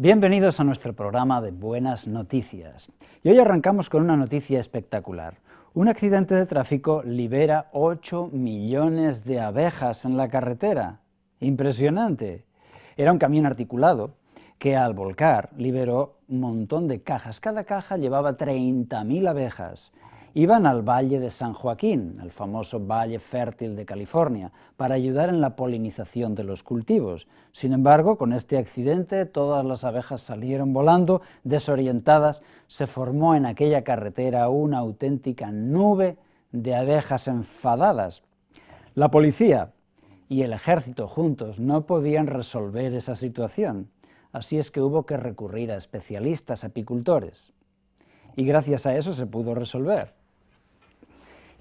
Bienvenidos a nuestro programa de Buenas Noticias. Y hoy arrancamos con una noticia espectacular. Un accidente de tráfico libera 8 millones de abejas en la carretera. ¡Impresionante! Era un camión articulado que al volcar liberó un montón de cajas. Cada caja llevaba 30.000 abejas. Iban al Valle de San Joaquín, el famoso valle fértil de California, para ayudar en la polinización de los cultivos. Sin embargo, con este accidente, todas las abejas salieron volando, desorientadas. Se formó en aquella carretera una auténtica nube de abejas enfadadas. La policía y el ejército juntos no podían resolver esa situación. Así es que hubo que recurrir a especialistas apicultores. Y gracias a eso se pudo resolver.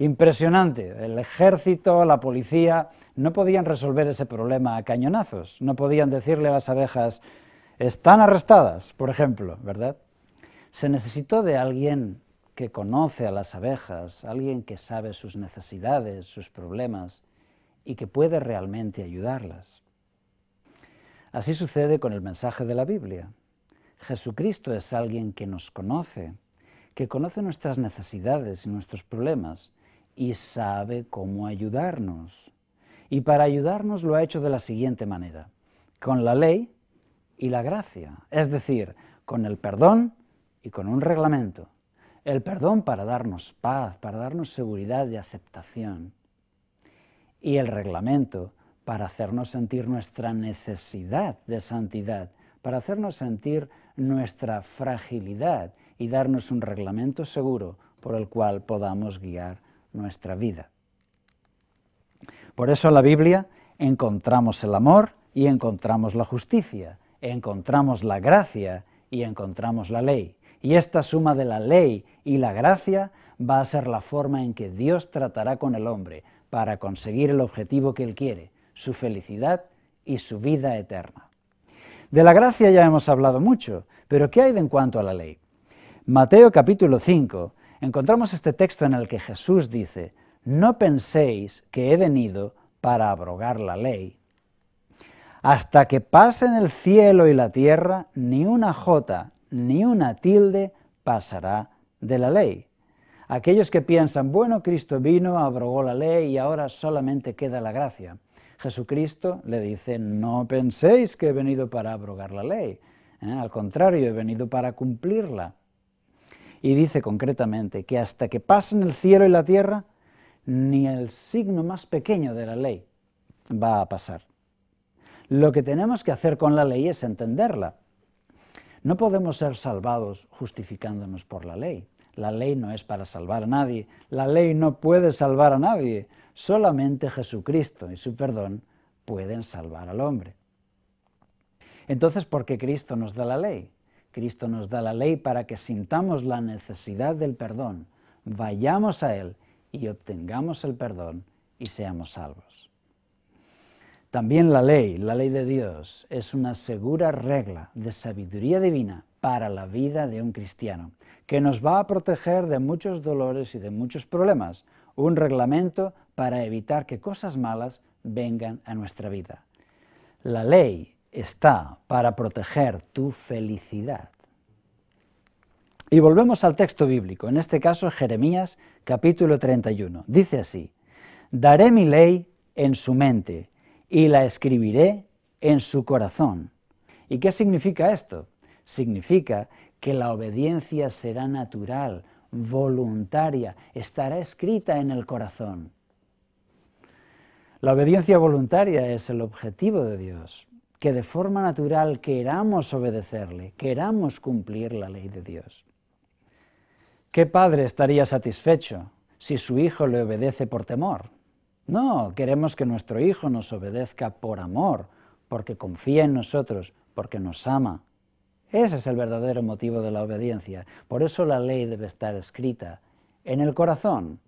Impresionante, el ejército, la policía, no podían resolver ese problema a cañonazos, no podían decirle a las abejas, están arrestadas, por ejemplo, ¿verdad? Se necesitó de alguien que conoce a las abejas, alguien que sabe sus necesidades, sus problemas, y que puede realmente ayudarlas. Así sucede con el mensaje de la Biblia. Jesucristo es alguien que nos conoce, que conoce nuestras necesidades y nuestros problemas, y sabe cómo ayudarnos. Y para ayudarnos lo ha hecho de la siguiente manera, con la ley y la gracia, es decir, con el perdón y con un reglamento. El perdón para darnos paz, para darnos seguridad y aceptación. Y el reglamento para hacernos sentir nuestra necesidad de santidad, para hacernos sentir nuestra fragilidad y darnos un reglamento seguro por el cual podamos guiar nuestra vida. Por eso en la Biblia encontramos el amor y encontramos la justicia, encontramos la gracia y encontramos la ley. Y esta suma de la ley y la gracia va a ser la forma en que Dios tratará con el hombre para conseguir el objetivo que Él quiere, su felicidad y su vida eterna. De la gracia ya hemos hablado mucho, pero ¿qué hay en cuanto a la ley? Mateo capítulo 5, encontramos este texto en el que Jesús dice, no penséis que he venido para abrogar la ley. Hasta que pasen el cielo y la tierra, ni una jota ni una tilde pasará de la ley. Aquellos que piensan, bueno, Cristo vino, abrogó la ley y ahora solamente queda la gracia. Jesucristo le dice, no penséis que he venido para abrogar la ley. Al contrario, he venido para cumplirla. Y dice concretamente que hasta que pasen el cielo y la tierra, ni el signo más pequeño de la ley va a pasar. Lo que tenemos que hacer con la ley es entenderla. No podemos ser salvados justificándonos por la ley. La ley no es para salvar a nadie. La ley no puede salvar a nadie. Solamente Jesucristo y su perdón pueden salvar al hombre. Entonces, ¿por qué Cristo nos da la ley? Cristo nos da la ley para que sintamos la necesidad del perdón, vayamos a Él y obtengamos el perdón y seamos salvos. También la ley de Dios, es una segura regla de sabiduría divina para la vida de un cristiano, que nos va a proteger de muchos dolores y de muchos problemas, un reglamento para evitar que cosas malas vengan a nuestra vida. La ley está para proteger tu felicidad. Y volvemos al texto bíblico, en este caso Jeremías capítulo 31. Dice así, daré mi ley en su mente y la escribiré en su corazón. ¿Y qué significa esto? Significa que la obediencia será natural, voluntaria, estará escrita en el corazón. La obediencia voluntaria es el objetivo de Dios, que de forma natural queramos obedecerle, queramos cumplir la ley de Dios. ¿Qué padre estaría satisfecho si su hijo le obedece por temor? No, queremos que nuestro hijo nos obedezca por amor, porque confía en nosotros, porque nos ama. Ese es el verdadero motivo de la obediencia. Por eso la ley debe estar escrita en el corazón.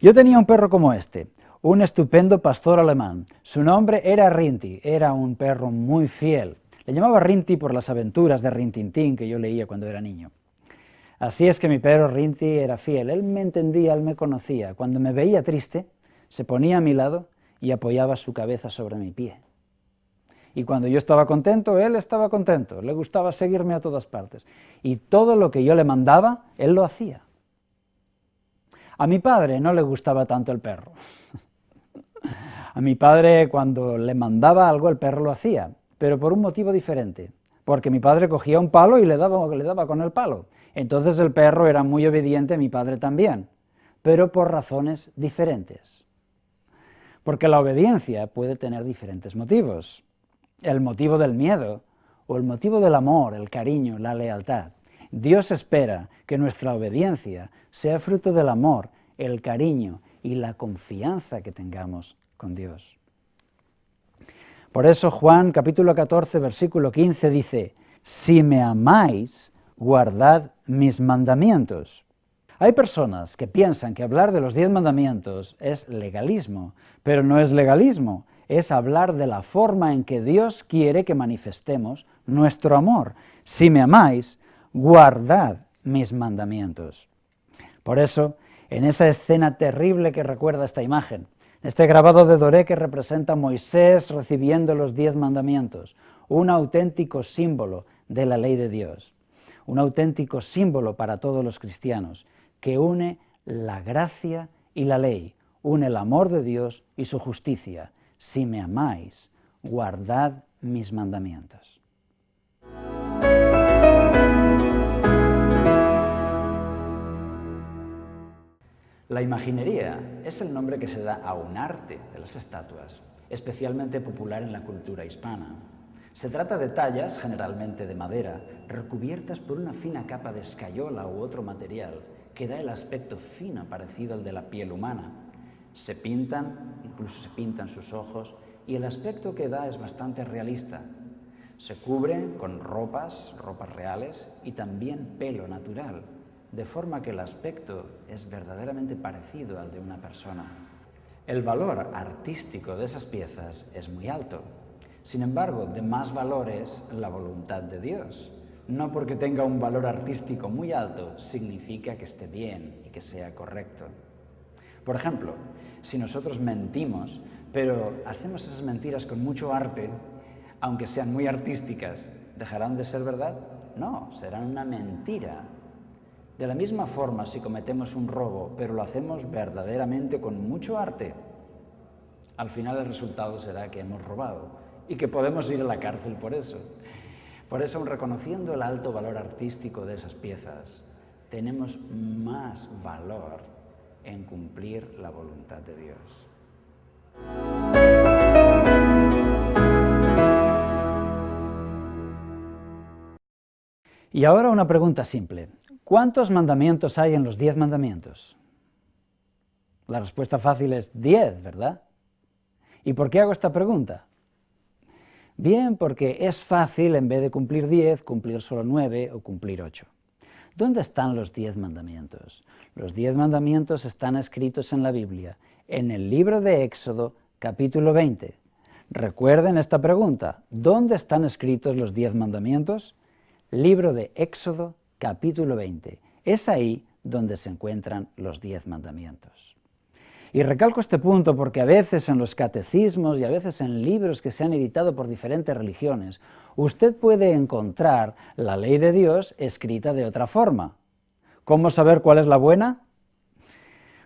Yo tenía un perro como este, un estupendo pastor alemán. Su nombre era Rinti, era un perro muy fiel. Le llamaba Rinti por las aventuras de Rin Tin Tin que yo leía cuando era niño. Así es que mi perro Rinti era fiel, él me entendía, él me conocía. Cuando me veía triste, se ponía a mi lado y apoyaba su cabeza sobre mi pie. Y cuando yo estaba contento, él estaba contento, le gustaba seguirme a todas partes. Y todo lo que yo le mandaba, él lo hacía. A mi padre no le gustaba tanto el perro. A mi padre, cuando le mandaba algo, el perro lo hacía, pero por un motivo diferente. Porque mi padre cogía un palo y le daba con el palo. Entonces el perro era muy obediente a mi padre también, pero por razones diferentes. Porque la obediencia puede tener diferentes motivos. El motivo del miedo o el motivo del amor, el cariño, la lealtad. Dios espera que nuestra obediencia sea fruto del amor, el cariño y la confianza que tengamos con Dios. Por eso Juan capítulo 14, versículo 15 dice, si me amáis, guardad mis mandamientos. Hay personas que piensan que hablar de los 10 mandamientos es legalismo, pero no es legalismo, es hablar de la forma en que Dios quiere que manifestemos nuestro amor. Si me amáis, guardad mis mandamientos. Por eso, en esa escena terrible que recuerda esta imagen, este grabado de Doré que representa a Moisés recibiendo los 10 mandamientos, un auténtico símbolo de la ley de Dios, un auténtico símbolo para todos los cristianos, que une la gracia y la ley, une el amor de Dios y su justicia. Si me amáis, guardad mis mandamientos. La imaginería es el nombre que se da a un arte de las estatuas, especialmente popular en la cultura hispana. Se trata de tallas, generalmente de madera, recubiertas por una fina capa de escayola u otro material que da el aspecto fino parecido al de la piel humana. Se pintan, incluso se pintan sus ojos, y el aspecto que da es bastante realista. Se cubre con ropas reales y también pelo natural, de forma que el aspecto es verdaderamente parecido al de una persona. El valor artístico de esas piezas es muy alto. Sin embargo, de más valor es la voluntad de Dios. No porque tenga un valor artístico muy alto significa que esté bien y que sea correcto. Por ejemplo, si nosotros mentimos, pero hacemos esas mentiras con mucho arte, aunque sean muy artísticas, ¿dejarán de ser verdad? No, serán una mentira. De la misma forma, si cometemos un robo, pero lo hacemos verdaderamente con mucho arte, al final el resultado será que hemos robado y que podemos ir a la cárcel por eso. Por eso, aun reconociendo el alto valor artístico de esas piezas, tenemos más valor en cumplir la voluntad de Dios. Y ahora una pregunta simple. ¿Cuántos mandamientos hay en los 10 mandamientos? La respuesta fácil es 10, ¿verdad? ¿Y por qué hago esta pregunta? Bien, porque es fácil, en vez de cumplir 10, cumplir solo 9 o cumplir 8. ¿Dónde están los 10 mandamientos? Los 10 mandamientos están escritos en la Biblia, en el libro de Éxodo, capítulo 20. Recuerden esta pregunta, ¿dónde están escritos los 10 mandamientos? Libro de Éxodo, capítulo 20. Es ahí donde se encuentran los 10 mandamientos. Y recalco este punto porque a veces en los catecismos y a veces en libros que se han editado por diferentes religiones, usted puede encontrar la ley de Dios escrita de otra forma. ¿Cómo saber cuál es la buena?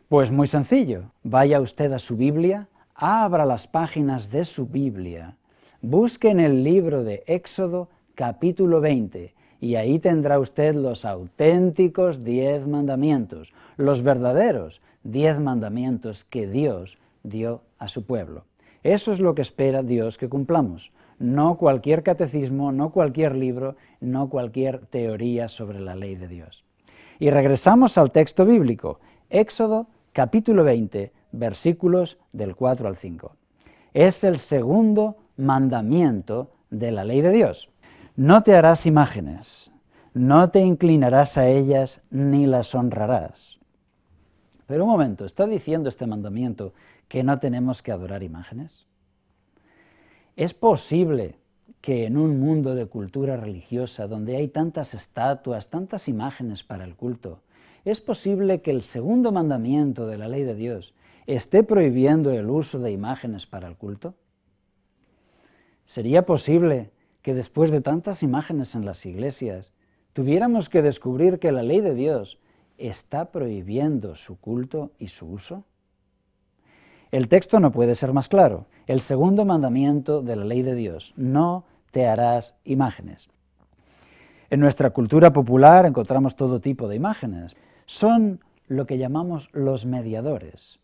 Pues muy sencillo. Vaya usted a su Biblia, abra las páginas de su Biblia, busque en el libro de Éxodo, capítulo 20, y ahí tendrá usted los auténticos 10 mandamientos, los verdaderos 10 mandamientos que Dios dio a su pueblo. Eso es lo que espera Dios que cumplamos, no cualquier catecismo, no cualquier libro, no cualquier teoría sobre la ley de Dios. Y regresamos al texto bíblico, Éxodo capítulo 20, versículos del 4 al 5. Es el segundo mandamiento de la ley de Dios. No te harás imágenes, no te inclinarás a ellas ni las honrarás. Pero un momento, ¿está diciendo este mandamiento que no tenemos que adorar imágenes? ¿Es posible que en un mundo de cultura religiosa donde hay tantas estatuas, tantas imágenes para el culto, es posible que el segundo mandamiento de la ley de Dios esté prohibiendo el uso de imágenes para el culto? ¿Sería posible que después de tantas imágenes en las iglesias tuviéramos que descubrir que la ley de Dios está prohibiendo su culto y su uso? El texto no puede ser más claro. El segundo mandamiento de la ley de Dios: no te harás imágenes. En nuestra cultura popular encontramos todo tipo de imágenes. Son lo que llamamos los mediadores.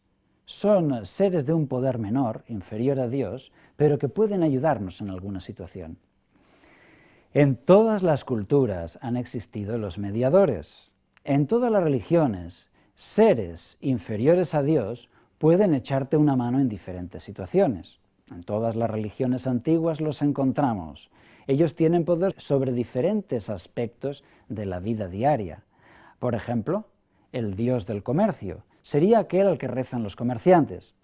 Son seres de un poder menor, inferior a Dios, pero que pueden ayudarnos en alguna situación. En todas las culturas han existido los mediadores. En todas las religiones, seres inferiores a Dios pueden echarte una mano en diferentes situaciones. En todas las religiones antiguas los encontramos. Ellos tienen poder sobre diferentes aspectos de la vida diaria. Por ejemplo, el dios del comercio sería aquel al que rezan los comerciantes.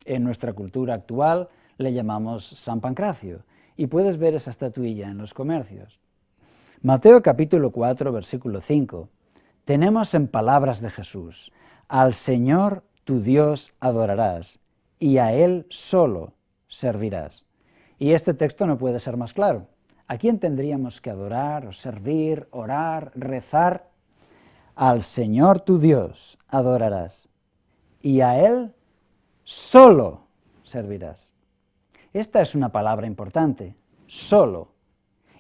En nuestra cultura actual le llamamos San Pancracio, y puedes ver esa estatuilla en los comercios. Mateo capítulo 4, versículo 5. Tenemos en palabras de Jesús: al Señor tu Dios adorarás, y a Él solo servirás. Y este texto no puede ser más claro. ¿A quién tendríamos que adorar, o servir, orar, rezar? Al Señor tu Dios adorarás, y a Él solo servirás. Esta es una palabra importante, solo,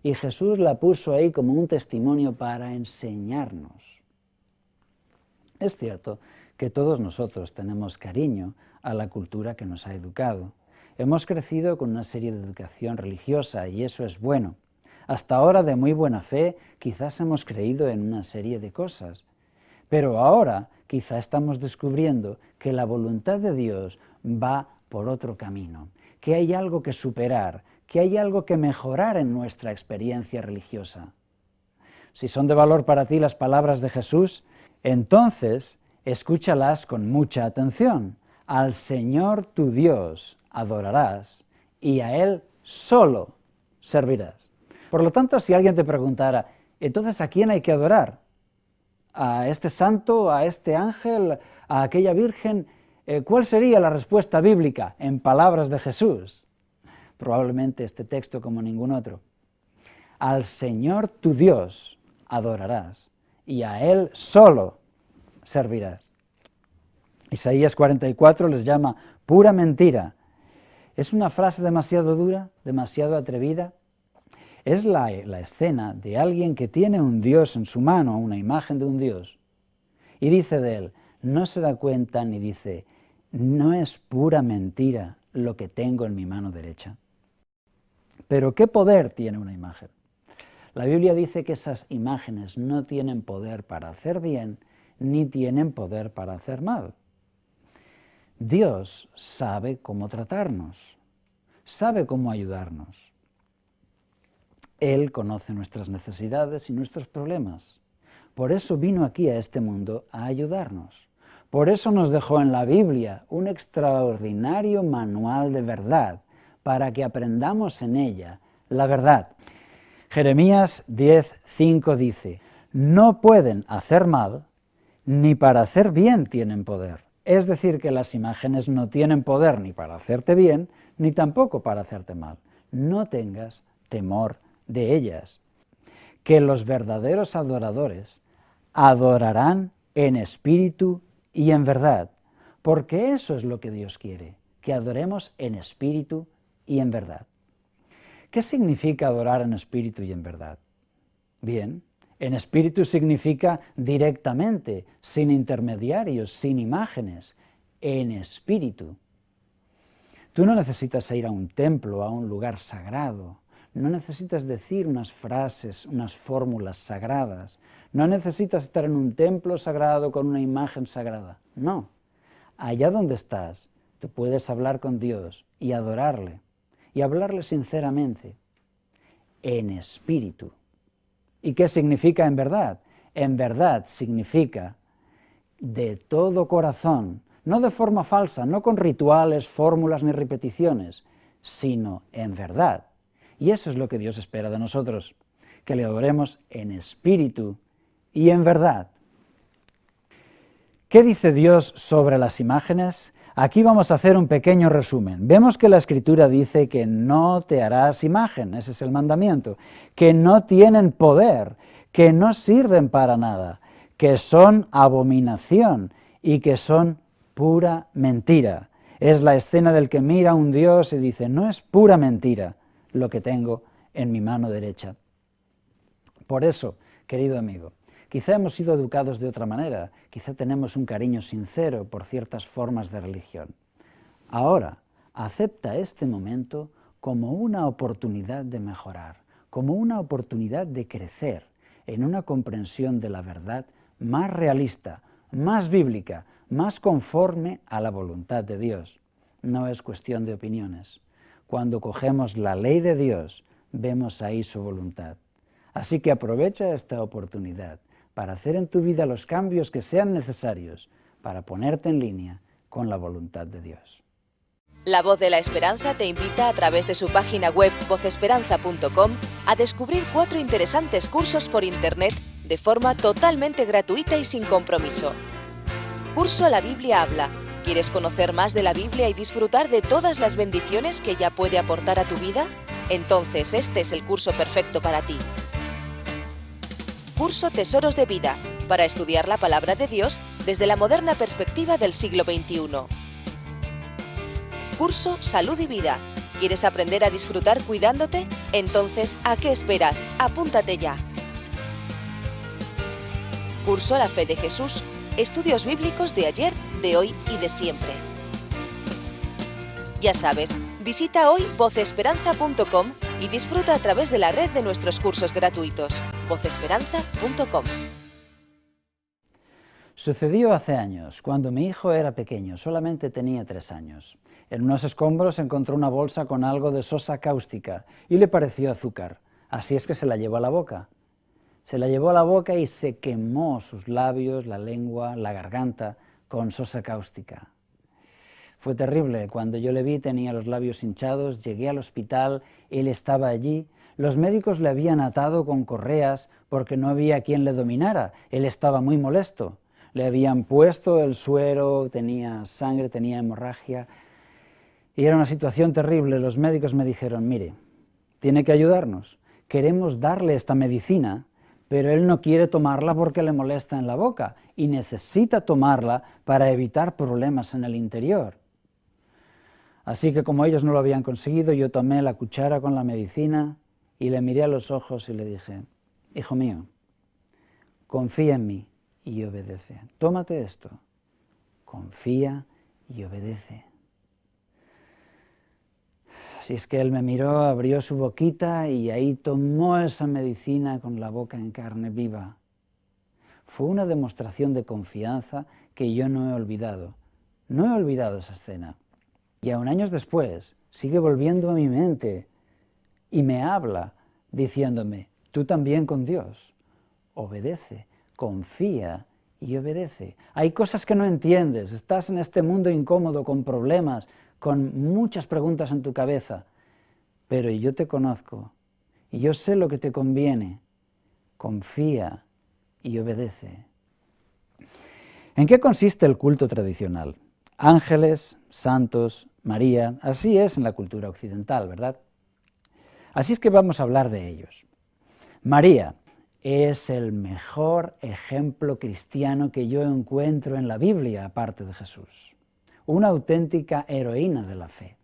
y Jesús la puso ahí como un testimonio para enseñarnos. Es cierto que todos nosotros tenemos cariño a la cultura que nos ha educado. Hemos crecido con una serie de educación religiosa y eso es bueno. Hasta ahora, de muy buena fe, quizás hemos creído en una serie de cosas, pero ahora quizá estamos descubriendo que la voluntad de Dios va por otro camino, que hay algo que superar, que hay algo que mejorar en nuestra experiencia religiosa. Si son de valor para ti las palabras de Jesús, entonces escúchalas con mucha atención. Al Señor tu Dios adorarás, y a Él solo servirás. Por lo tanto, si alguien te preguntara, entonces ¿a quién hay que adorar? ¿A este santo, a este ángel, a aquella virgen? ¿Cuál sería la respuesta bíblica en palabras de Jesús? Probablemente este texto como ningún otro. Al Señor tu Dios adorarás, y a Él solo servirás. Isaías 44 les llama pura mentira. ¿Es una frase demasiado dura, demasiado atrevida? Es la escena de alguien que tiene un Dios en su mano, una imagen de un Dios, y dice de él, no se da cuenta ni dice, no es pura mentira lo que tengo en mi mano derecha. Pero ¿qué poder tiene una imagen? La Biblia dice que esas imágenes no tienen poder para hacer bien, ni tienen poder para hacer mal. Dios sabe cómo tratarnos, sabe cómo ayudarnos. Él conoce nuestras necesidades y nuestros problemas. Por eso vino aquí a este mundo a ayudarnos. Por eso nos dejó en la Biblia un extraordinario manual de verdad, para que aprendamos en ella la verdad. Jeremías 10:5 dice, no pueden hacer mal, ni para hacer bien tienen poder. Es decir, que las imágenes no tienen poder ni para hacerte bien, ni tampoco para hacerte mal. No tengas temor de ellas. Que los verdaderos adoradores adorarán en espíritu y en verdad, porque eso es lo que Dios quiere, que adoremos en espíritu y en verdad. ¿Qué significa adorar en espíritu y en verdad? Bien, en espíritu significa directamente, sin intermediarios, sin imágenes, en espíritu. Tú no necesitas ir a un templo, a un lugar sagrado, no necesitas decir unas frases, unas fórmulas sagradas, no necesitas estar en un templo sagrado con una imagen sagrada, no. Allá donde estás, tú puedes hablar con Dios y adorarle, y hablarle sinceramente, en espíritu. ¿Y qué significa en verdad? En verdad significa de todo corazón, no de forma falsa, no con rituales, fórmulas ni repeticiones, sino en verdad. Y eso es lo que Dios espera de nosotros, que le adoremos en espíritu y en verdad. ¿Qué dice Dios sobre las imágenes? Aquí vamos a hacer un pequeño resumen. Vemos que la Escritura dice que no te harás imagen, ese es el mandamiento, que no tienen poder, que no sirven para nada, que son abominación y que son pura mentira. Es la escena del que mira a un Dios y dice, no es pura mentira lo que tengo en mi mano derecha. Por eso, querido amigo, quizá hemos sido educados de otra manera, quizá tenemos un cariño sincero por ciertas formas de religión. Ahora, acepta este momento como una oportunidad de mejorar, como una oportunidad de crecer en una comprensión de la verdad más realista, más bíblica, más conforme a la voluntad de Dios. No es cuestión de opiniones. Cuando cogemos la ley de Dios, vemos ahí su voluntad. Así que aprovecha esta oportunidad para hacer en tu vida los cambios que sean necesarios para ponerte en línea con la voluntad de Dios. La Voz de la Esperanza te invita a través de su página web vozesperanza.com a descubrir 4 interesantes cursos por Internet de forma totalmente gratuita y sin compromiso. Curso La Biblia habla. ¿Quieres conocer más de la Biblia y disfrutar de todas las bendiciones que ella puede aportar a tu vida? Entonces este es el curso perfecto para ti. Curso Tesoros de Vida, para estudiar la palabra de Dios desde la moderna perspectiva del siglo XXI. Curso Salud y Vida. ¿Quieres aprender a disfrutar cuidándote? Entonces, ¿a qué esperas? Apúntate ya. Curso La Fe de Jesús. Estudios bíblicos de ayer, de hoy y de siempre. Ya sabes, visita hoy vozesperanza.com y disfruta a través de la red de nuestros cursos gratuitos. vozesperanza.com. Sucedió hace años, cuando mi hijo era pequeño, solamente tenía 3 años. En unos escombros encontró una bolsa con algo de sosa cáustica y le pareció azúcar. Así es que se la llevó a la boca. Se la llevó a la boca y se quemó sus labios, la lengua, la garganta con sosa cáustica. Fue terrible. Cuando yo le vi tenía los labios hinchados, llegué al hospital, él estaba allí. Los médicos le habían atado con correas porque no había quien le dominara. Él estaba muy molesto. Le habían puesto el suero, tenía sangre, tenía hemorragia. Y era una situación terrible. Los médicos me dijeron, mire, tiene que ayudarnos. Queremos darle esta medicina, pero él no quiere tomarla porque le molesta en la boca y necesita tomarla para evitar problemas en el interior. Así que como ellos no lo habían conseguido, yo tomé la cuchara con la medicina y le miré a los ojos y le dije, hijo mío, confía en mí y obedece. Tómate esto, confía y obedece. Así es que él me miró, abrió su boquita y ahí tomó esa medicina con la boca en carne viva. Fue una demostración de confianza que yo no he olvidado. No he olvidado esa escena. Y aún años después sigue volviendo a mi mente y me habla diciéndome, tú también con Dios, obedece, confía y obedece. Hay cosas que no entiendes, estás en este mundo incómodo, con problemas, con muchas preguntas en tu cabeza, pero yo te conozco y yo sé lo que te conviene. Confía y obedece. ¿En qué consiste el culto tradicional? Ángeles, santos, María, así es en la cultura occidental, ¿verdad? Así es que vamos a hablar de ellos. María es el mejor ejemplo cristiano que yo encuentro en la Biblia, aparte de Jesús. Una auténtica heroína de la fe.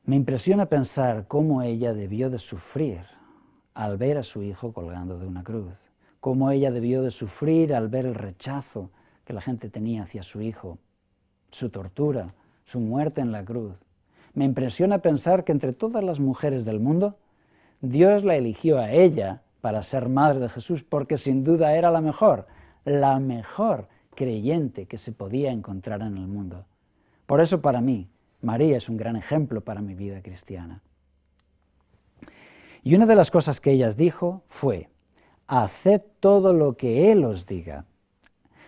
Me impresiona pensar cómo ella debió de sufrir al ver a su hijo colgando de una cruz, cómo ella debió de sufrir al ver el rechazo que la gente tenía hacia su hijo, su tortura, su muerte en la cruz. Me impresiona pensar que entre todas las mujeres del mundo, Dios la eligió a ella para ser madre de Jesús, porque sin duda era la mejor creyente que se podía encontrar en el mundo. Por eso para mí, María es un gran ejemplo para mi vida cristiana. Y una de las cosas que ella dijo fue, haced todo lo que Él os diga.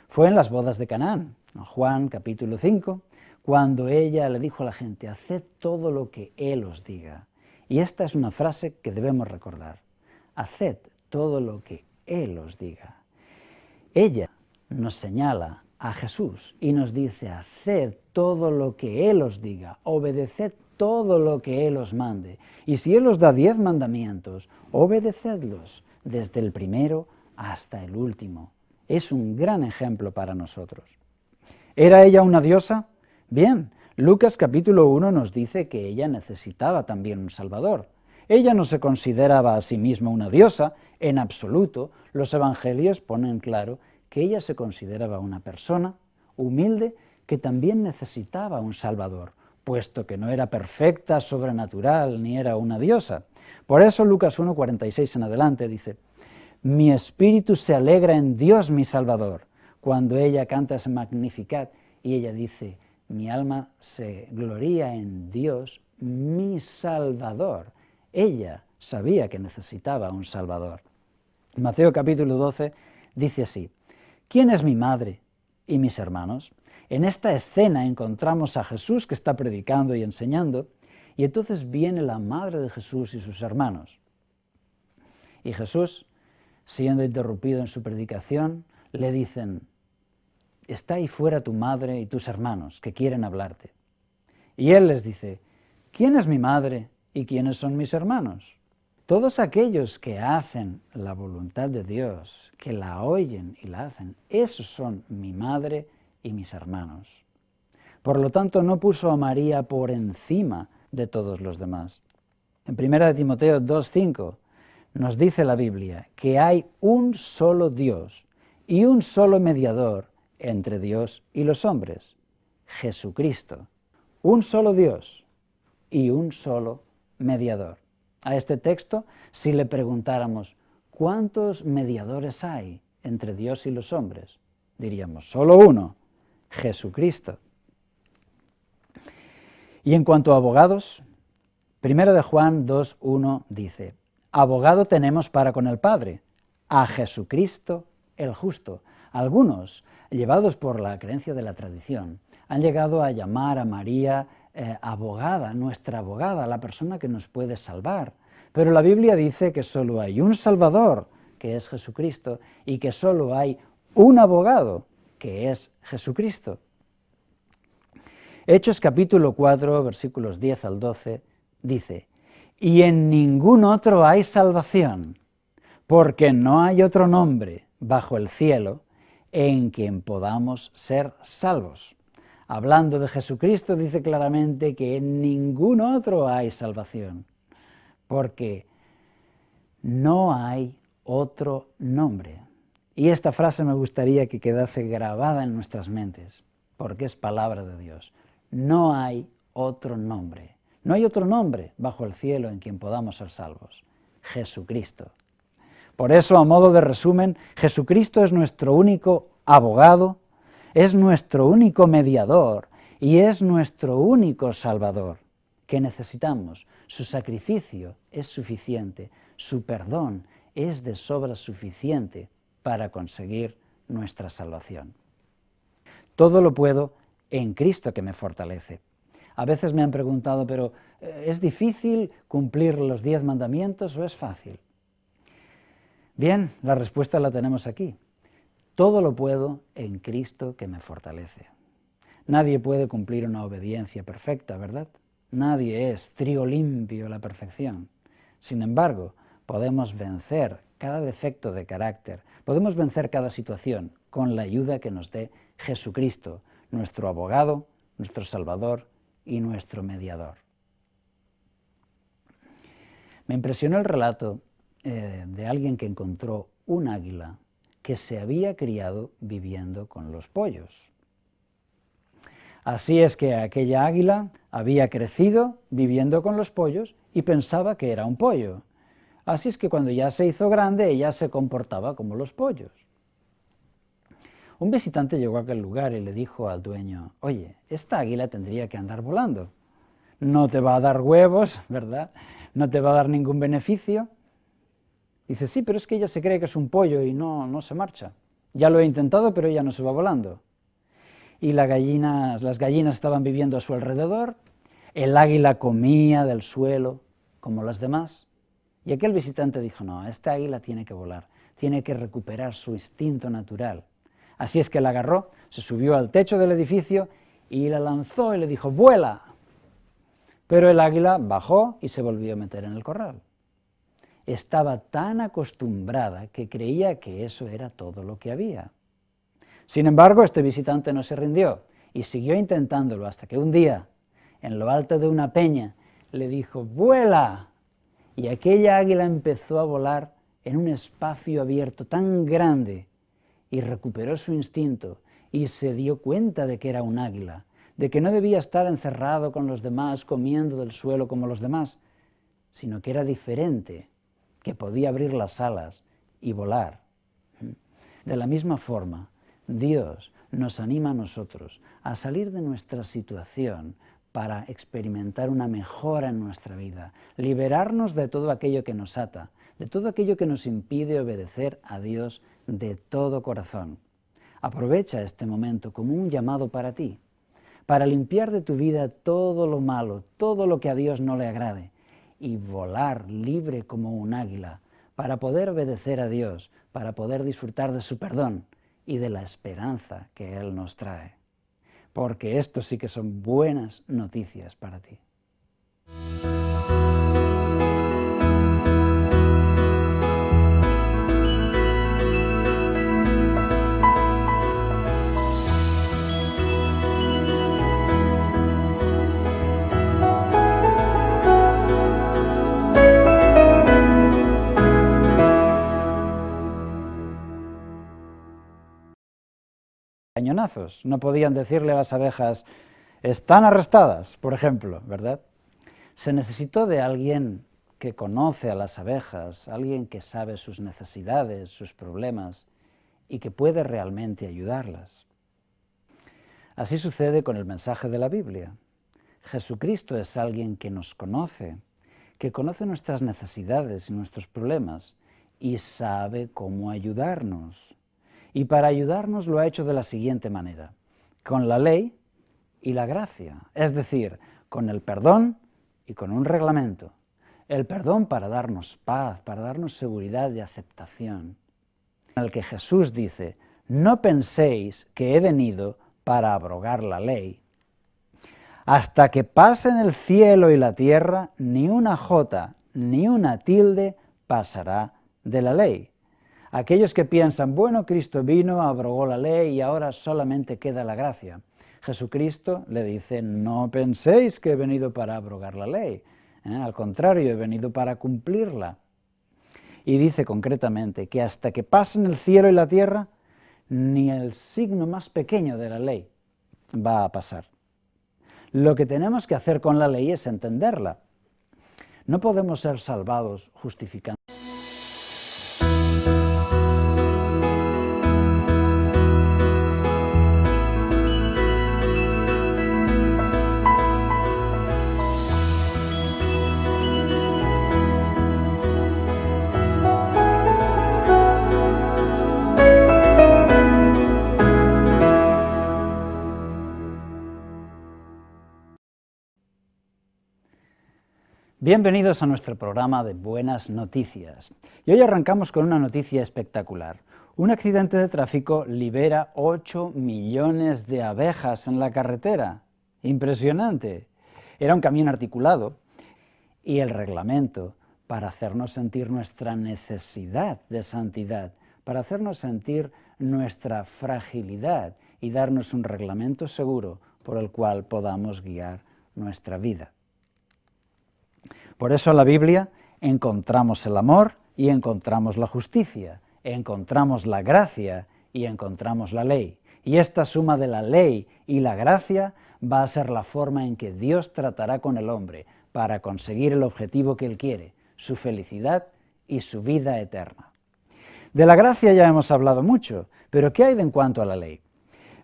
Fue en las bodas de Canaán, en Juan capítulo 5, cuando ella le dijo a la gente, haced todo lo que Él os diga. Y esta es una frase que debemos recordar, haced todo lo que Él os diga. Ella nos señala a Jesús y nos dice: haced todo lo que Él os diga, obedeced todo lo que Él os mande. Y si Él os da 10 mandamientos, obedecedlos desde el primero hasta el último. Es un gran ejemplo para nosotros. ¿Era ella una diosa? Bien, Lucas capítulo 1 nos dice que ella necesitaba también un Salvador. Ella no se consideraba a sí misma una diosa, en absoluto. Los evangelios ponen claro que ella se consideraba una persona humilde que también necesitaba un Salvador, puesto que no era perfecta, sobrenatural, ni era una diosa. Por eso Lucas 1:46 en adelante dice: mi espíritu se alegra en Dios mi Salvador. Cuando ella canta ese Magnificat y ella dice: mi alma se gloría en Dios mi Salvador. Ella sabía que necesitaba un Salvador. Mateo capítulo 12 dice así: ¿quién es mi madre y mis hermanos? En esta escena encontramos a Jesús que está predicando y enseñando, y entonces viene la madre de Jesús y sus hermanos. Y Jesús, siendo interrumpido en su predicación, le dicen: está ahí fuera tu madre y tus hermanos que quieren hablarte. Y él les dice: ¿quién es mi madre y quiénes son mis hermanos? Todos aquellos que hacen la voluntad de Dios, que la oyen y la hacen, esos son mi madre y mis hermanos. Por lo tanto, no puso a María por encima de todos los demás. En 1 Timoteo 2:5 nos dice la Biblia que hay un solo Dios y un solo mediador entre Dios y los hombres, Jesucristo. Un solo Dios y un solo mediador. A este texto, si le preguntáramos: ¿cuántos mediadores hay entre Dios y los hombres?, diríamos: solo uno, Jesucristo. Y en cuanto a abogados, 1 de Juan 2:1 dice: abogado tenemos para con el Padre, a Jesucristo el justo. Algunos, llevados por la creencia de la tradición, han llegado a llamar a María abogada, nuestra abogada, la persona que nos puede salvar. Pero la Biblia dice que solo hay un Salvador, que es Jesucristo, y que solo hay un abogado, que es Jesucristo. Hechos capítulo 4, versículos 10 al 12, dice: y en ningún otro hay salvación, porque no hay otro nombre bajo el cielo en quien podamos ser salvos. Hablando de Jesucristo, dice claramente que en ningún otro hay salvación, porque no hay otro nombre. Y esta frase me gustaría que quedase grabada en nuestras mentes, porque es palabra de Dios. No hay otro nombre. No hay otro nombre bajo el cielo en quien podamos ser salvos. Jesucristo. Por eso, a modo de resumen, Jesucristo es nuestro único abogado, es nuestro único mediador y es nuestro único Salvador. ¿Qué necesitamos? Su sacrificio es suficiente, su perdón es de sobra suficiente para conseguir nuestra salvación. Todo lo puedo en Cristo que me fortalece. A veces me han preguntado: ¿pero es difícil cumplir los 10 mandamientos o es fácil? Bien, la respuesta la tenemos aquí. Todo lo puedo en Cristo que me fortalece. Nadie puede cumplir una obediencia perfecta, ¿verdad? Nadie es triolimpio a la perfección. Sin embargo, podemos vencer cada defecto de carácter, podemos vencer cada situación con la ayuda que nos dé Jesucristo, nuestro abogado, nuestro Salvador y nuestro mediador. Me impresionó el relato de alguien que encontró un águila que se había criado viviendo con los pollos. Así es que aquella águila había crecido viviendo con los pollos y pensaba que era un pollo. Así es que cuando ya se hizo grande, ella se comportaba como los pollos. Un visitante llegó a aquel lugar y le dijo al dueño: oye, esta águila tendría que andar volando. No te va a dar huevos, ¿verdad? No te va a dar ningún beneficio. Dice: sí, pero es que ella se cree que es un pollo y no se marcha. Ya lo he intentado, pero ella no se va volando. Y las gallinas estaban viviendo a su alrededor, el águila comía del suelo como las demás, y aquel visitante dijo: no, esta águila tiene que volar, tiene que recuperar su instinto natural. Así es que la agarró, se subió al techo del edificio y la lanzó y le dijo, ¡vuela! Pero el águila bajó y se volvió a meter en el corral. Estaba tan acostumbrada que creía que eso era todo lo que había. Sin embargo, este visitante no se rindió y siguió intentándolo hasta que un día, en lo alto de una peña, le dijo, ¡vuela! Y aquella águila empezó a volar en un espacio abierto tan grande y recuperó su instinto y se dio cuenta de que era un águila, de que no debía estar encerrado con los demás, comiendo del suelo como los demás, sino que era diferente, que podía abrir las alas y volar. De la misma forma, Dios nos anima a nosotros a salir de nuestra situación para experimentar una mejora en nuestra vida, liberarnos de todo aquello que nos ata, de todo aquello que nos impide obedecer a Dios de todo corazón. Aprovecha este momento como un llamado para ti, para limpiar de tu vida todo lo malo, todo lo que a Dios no le agrade, y volar libre como un águila, para poder obedecer a Dios, para poder disfrutar de su perdón y de la esperanza que Él nos trae. Porque esto sí que son buenas noticias para ti. Cañonazos. No podían decirle a las abejas, están arrestadas, por ejemplo, ¿verdad? Se necesitó de alguien que conoce a las abejas, alguien que sabe sus necesidades, sus problemas, y que puede realmente ayudarlas. Así sucede con el mensaje de la Biblia. Jesucristo es alguien que nos conoce, que conoce nuestras necesidades y nuestros problemas, y sabe cómo ayudarnos. Y para ayudarnos lo ha hecho de la siguiente manera, con la ley y la gracia, es decir, con el perdón y con un reglamento. El perdón para darnos paz, para darnos seguridad y aceptación. En el que Jesús dice, no penséis que he venido para abrogar la ley. Hasta que pasen el cielo y la tierra, ni una jota ni una tilde pasará de la ley. Aquellos que piensan, bueno, Cristo vino, abrogó la ley y ahora solamente queda la gracia. Jesucristo le dice, no penséis que he venido para abrogar la ley, al contrario, he venido para cumplirla. Y dice concretamente que hasta que pasen el cielo y la tierra, ni el signo más pequeño de la ley va a pasar. Lo que tenemos que hacer con la ley es entenderla. No podemos ser salvados justificando. Bienvenidos a nuestro programa de Buenas Noticias. Y hoy arrancamos con una noticia espectacular. Un accidente de tráfico libera 8 millones de abejas en la carretera. Impresionante. Era un camión articulado y el reglamento para hacernos sentir nuestra necesidad de santidad, para hacernos sentir nuestra fragilidad y darnos un reglamento seguro por el cual podamos guiar nuestra vida. Por eso en la Biblia encontramos el amor y encontramos la justicia, encontramos la gracia y encontramos la ley. Y esta suma de la ley y la gracia va a ser la forma en que Dios tratará con el hombre para conseguir el objetivo que Él quiere, su felicidad y su vida eterna. De la gracia ya hemos hablado mucho, pero ¿qué hay en cuanto a la ley?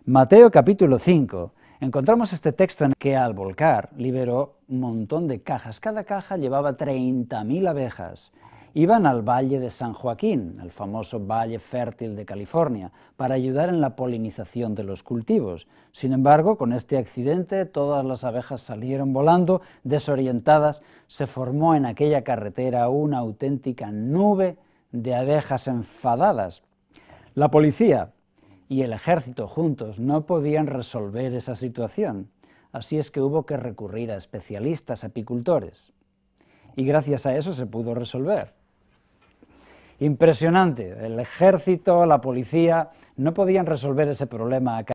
Mateo capítulo 5. Encontramos este texto en el que al volcar liberó un montón de cajas. Cada caja llevaba 30.000 abejas. Iban al Valle de San Joaquín, el famoso valle fértil de California, para ayudar en la polinización de los cultivos. Sin embargo, con este accidente todas las abejas salieron volando, desorientadas. Se formó en aquella carretera una auténtica nube de abejas enfadadas. La policía y el ejército juntos no podían resolver esa situación, así es que hubo que recurrir a especialistas apicultores. Y gracias a eso se pudo resolver. Impresionante, el ejército, la policía, no podían resolver ese problema